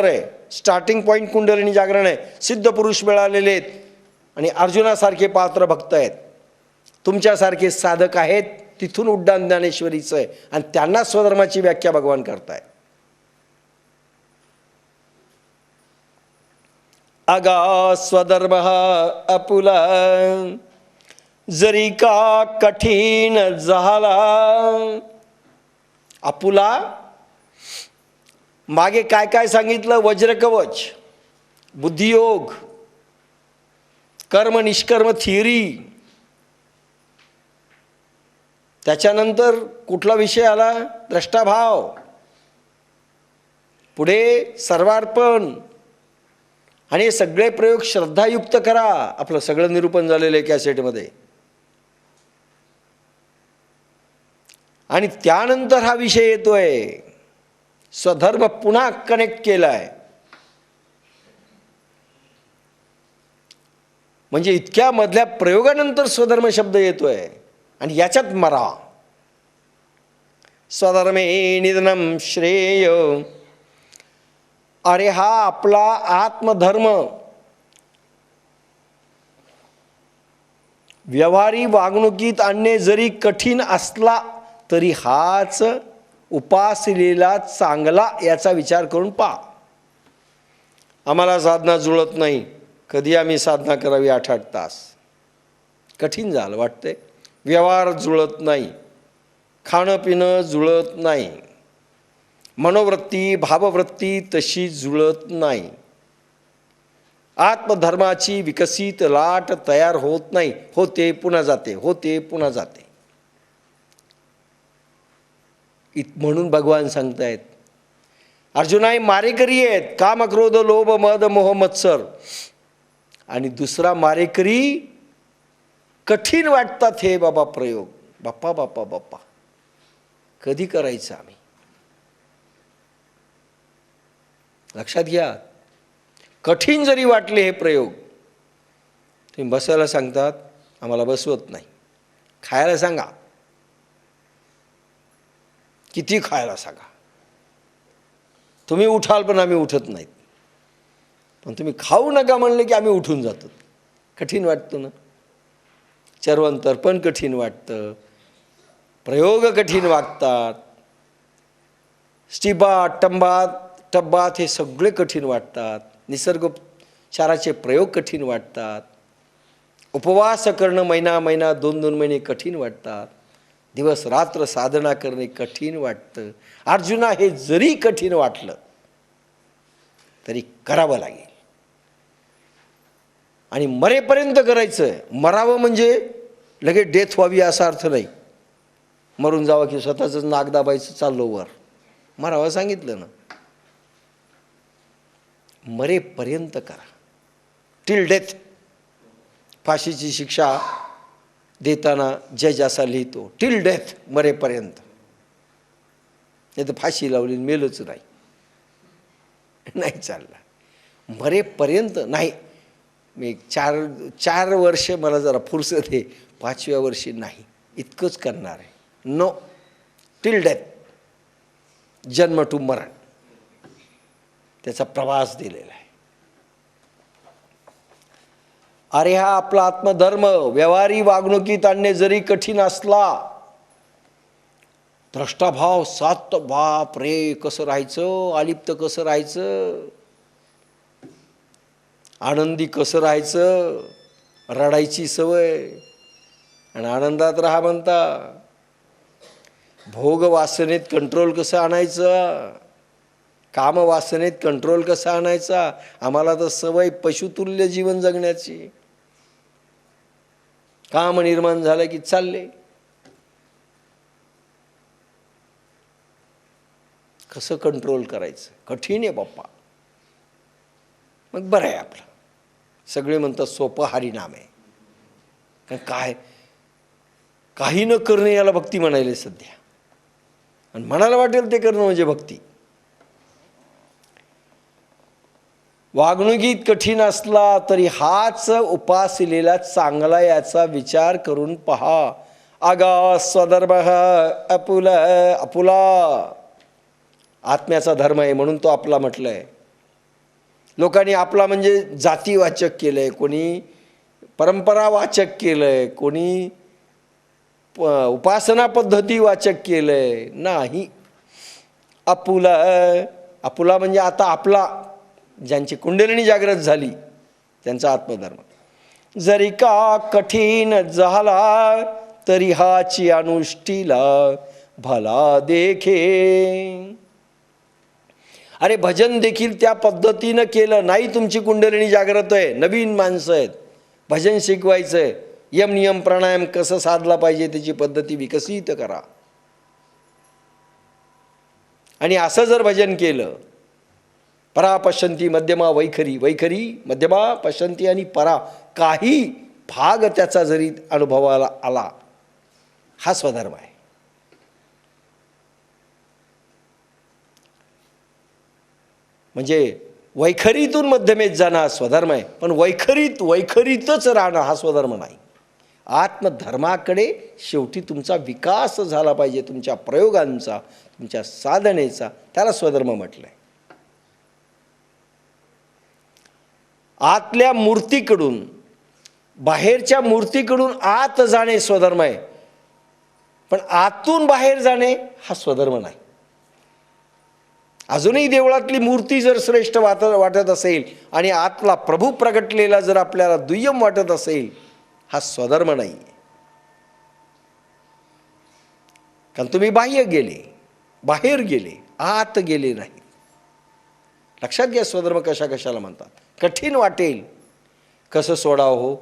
बरोबर आहे, starting point kundalini जागरण आहे, सिद्ध पुरुष मिळालेले आहेत आणि अर्जुनासारखे पात्र भक्त आहेत, तुमच्यासारखे साधक आहेत, तिथून उड्डाण ज्ञानेश्वरीचं आहे आणि त्यांना स्वधर्माची व्याख्या भगवान करतायत. अगा स्वधर्म आपुला जरी का कठीण झाला. आपुला मागे काय काय सांगितलं? वज्रकवच, बुद्धियोग, कर्म निष्कर्म थिअरी. त्याच्यानंतर कुठला विषय आला? द्रष्टाभाव. पुढे सर्वार्पण. आणि हे सगळे प्रयोग श्रद्धायुक्त करा. आपलं सगळं निरूपण झालेलं आहे कॅसेटमध्ये. आणि त्यानंतर हा विषय येतोय, स्वधर्म पुन्हा कनेक्ट केलाय. म्हणजे इतक्या मधल्या प्रयोगानंतर स्वधर्म शब्द येतोय आणि याच्यात मरा. स्वधर्मे निधनम श्रेय. अरे हा आपला आत्मधर्म व्यवहारी वागणुकीत आणणे जरी कठीण असला तरी हाच उपासलेला चांगला, याचा विचार करून पहा. आम्हाला साधना जुळत नाही. कधी आम्ही साधना करावी 8-8 तास? कठीण झालं वाटते. व्यवहार जुळत नाही, खाणं पिणं जुळत नाही, मनोवृत्ती भाववृत्ती तशी जुळत नाही, आत्मधर्माची विकसित लाट तयार होत नाही. होते पुन्हा जाते, होते पुन्हा जाते. म्हणून भगवान सांगतायत, अर्जुना हे मारेकरी आहेत, काम क्रोध लोभ मद मोह मत्सर. आणि दुसरा मारेकरी कठीण वाटतात हे बाबा प्रयोग. बाप्पा बाप्पा बाप्पा कधी करायचं आम्ही? लक्षात घ्या, कठीण जरी वाटले हे प्रयोग, तुम्ही बसायला सांगतात, आम्हाला बसवत नाही. खायला सांगा, किती खायला सांगा, तुम्ही उठाल पण आम्ही उठत नाहीत. पण तुम्ही खाऊ नका म्हणले की आम्ही उठून जातो. कठीण वाटतं ना. चर्वंतर पण कठीण वाटतं, प्रयोग कठीण वाटतात, स्टिबात टब्बात हे सगळे कठीण वाटतात, निसर्गोपचाराचे प्रयोग कठीण वाटतात, उपवास करणं महिना 2-2 महिने कठीण वाटतात, दिवस रात्र साधना करणे कठीण वाटतं. अर्जुना हे जरी कठीण वाटलं तरी करावं लागेल. आणि मरेपर्यंत करायचं. मरावं म्हणजे लगेच डेथ व्हावी असा अर्थ नाही. मरून जावं की स्वतःच नाक दाबायचं चाललो वर. मरावं सांगितलं ना. मरेपर्यंत करा, टिल डेथ. फाशीची शिक्षा देताना जज असा लिहितो, टिल डेथ, मरेपर्यंत. नाही तर फाशी लावली मेलोच नाही, नाही चालला. मरेपर्यंत नाही. मी 4 वर्ष मला जरा फुरसत आहे, 5व्या वर्षी नाही, इतकंच करणार आहे. नो, टिल डेथ, जन्म टू मरण, त्याचा प्रवास दिलेला आहे. अरे हा आपला आत्मधर्म व्यवहारी वागणुकीत आणणे जरी कठीण असला, द्रष्टाभाव सात, बाप रे कसं राहायचं, अलिप्त कसं राहायचं, आनंदी कसं राहायचं, रडायची सवय आणि आनंदात राहा म्हणता. भोग वासनेत कंट्रोल कसं आणायचं, काम वासनेत कंट्रोल कसा आणायचा. आम्हाला तर सवय पशुतुल्य जीवन जगण्याची. काम निर्माण झालं की चालले. कसं कंट्रोल करायचं, कठीण आहे बाप्पा. मग बरं आहे आपलं. सगळे म्हणतात सोपं हरिनाम आहे. काय काही न करणे याला भक्ती म्हणायला सध्या. आणि म्हणायला वाटेल ते करणं म्हणजे भक्ती. वागणुकीत कठीण असला तरी हाच उपासलेला चांगला, याचा विचार करून पहा. आगा स्वधर्म आपुला. आत्म्याचा धर्म आहे म्हणून तो आपला म्हटलंय. लोकांनी आपला म्हणजे जातीवाचक केलंय, कोणी परंपरावाचक केलंय, कोणी उपासना पद्धती वाचक केलंय. नाही, आपुला. आपुला म्हणजे आता आपला, ज्यांची कुंडलिनी जागृत झाली त्यांचा आत्मधर्म. जरी का कठीण झाला तरी हाची अनुष्ठीला भला देखे. अरे भजन देखील त्या पद्धतीनं केलं नाही. तुमची कुंडलिनी जागृत आहे, नवीन माणसं आहेत, भजन शिकवायचं आहे, यम नियम प्राणायाम कसं साधला पाहिजे त्याची पद्धती विकसित करा. आणि असं जर भजन केलं, परा पश्यंती मध्यमा वैखरी, वैखरी मध्यमा पश्यंती आणि परा, काही भाग त्याचा जरी अनुभवाला आला, हा स्वधर्म आहे. म्हणजे वैखरीतून मध्यमेत जाणं हा स्वधर्म आहे, पण वैखरीतच राहणं हा स्वधर्म नाही. आत्मधर्माकडे शेवटी तुमचा विकास झाला पाहिजे, तुमच्या प्रयोगांचा, तुमच्या साधनेचा, त्याला स्वधर्म म्हटलंय. आतल्या मूर्तीकडून, बाहेरच्या मूर्तीकडून आत जाणे स्वधर्म आहे, पण आतून बाहेर जाणे हा स्वधर्म नाही. अजूनही देवळातली मूर्ती जर श्रेष्ठ वाटत असेल आणि आतला प्रभू प्रगटलेला जर आपल्याला दुय्यम वाटत असेल, हा स्वधर्म नाही. कारण तुम्ही बाह्य गेले, बाहेर गेले, आत गेले नाही. लक्षात घ्या स्वधर्म कशाला म्हणतात. कठीण वाटेल कसं सोडावं हो.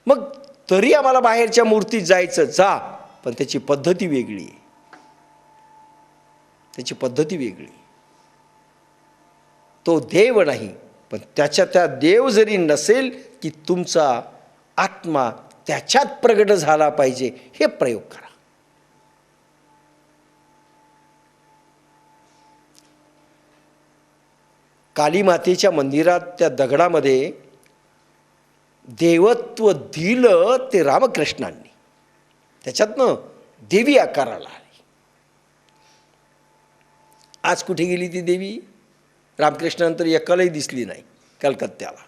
मग तरी आम्हाला बाहेरच्या मूर्तीत जायचं, जा, पण त्याची पद्धती वेगळी आहे, त्याची पद्धती वेगळी. तो देव नाही, पण त्या देव जरी नसेल की तुमचा आत्मा त्याच्यात प्रगट झाला पाहिजे, हे प्रयोग करा. काली मातेच्या मंदिरात त्या दगडामध्ये देवत्व दिलं ते रामकृष्णांनी, त्याच्यातनं देवी आकाराला आली. आज कुठे गेली ती देवी? रामकृष्णानंतर एकालाही दिसली नाही कलकत्त्याला.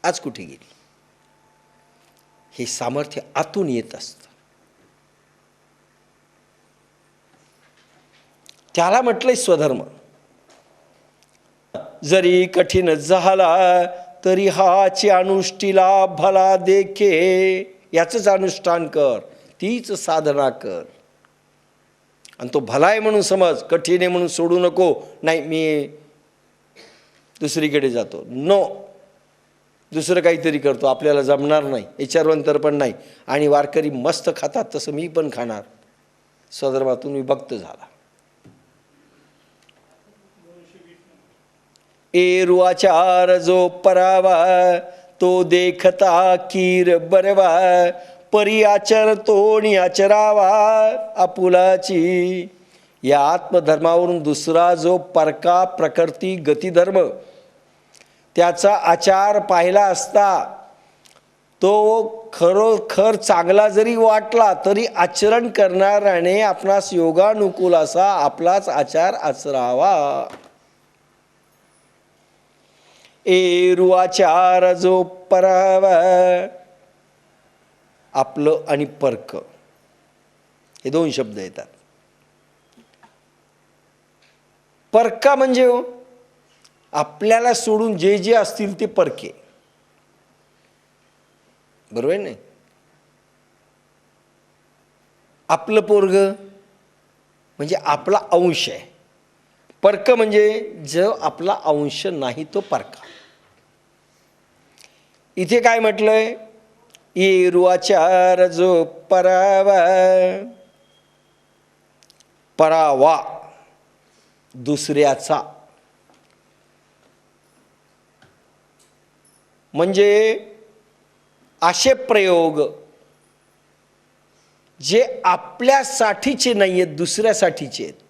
आज कुठे गेली? हे सामर्थ्य आतून येत असतं. त्याला म्हटलंय स्वधर्म. जरी कठीण झाला तरी हाची अनुष्ठीला भला देखे. याचंच अनुष्ठान कर, तीच साधना कर. आणि तो भला आहे म्हणून समज, कठीण आहे म्हणून सोडू नको. नाही, मी दुसरीकडे जातो, नो, दुसरं काहीतरी करतो, आपल्याला जमणार नाही, विचारवंतर पण नाही. आणि वारकरी मस्त खातात तसं मी पण खाणार. स्वधर्मातून विभक्त झाला. एरुआचार जो परावा तो देखता कीर बरवा. परी आचरतो आचरावा आपुलाची. या आत्मधर्मावरून दुसरा जो परका प्रकृती गतिधर्म, त्याचा आचार पाहिला असता तो खरोखर चांगला जरी वाटला तरी आचरण करणाऱ्याने आपणास योगानुकूल असा आपलाच आचार आचरावा. एरुआचार जो परावा, आपलं आणि परक हे दोन शब्द येतात. परका म्हणजे आपल्याला सोडून जे जे असतील ते परके, बरोबर नाही? आपलं पोरग म्हणजे आपला अंश आहे. परक म्हणजे जो आपला अंश नाही तो परका. इथे काय म्हटलंय? एरुआचार जो परावा, परावा दुसऱ्याचा, म्हणजे असे प्रयोग जे आपल्यासाठीचे नाही आहेत, दुसऱ्यासाठीचे आहेत.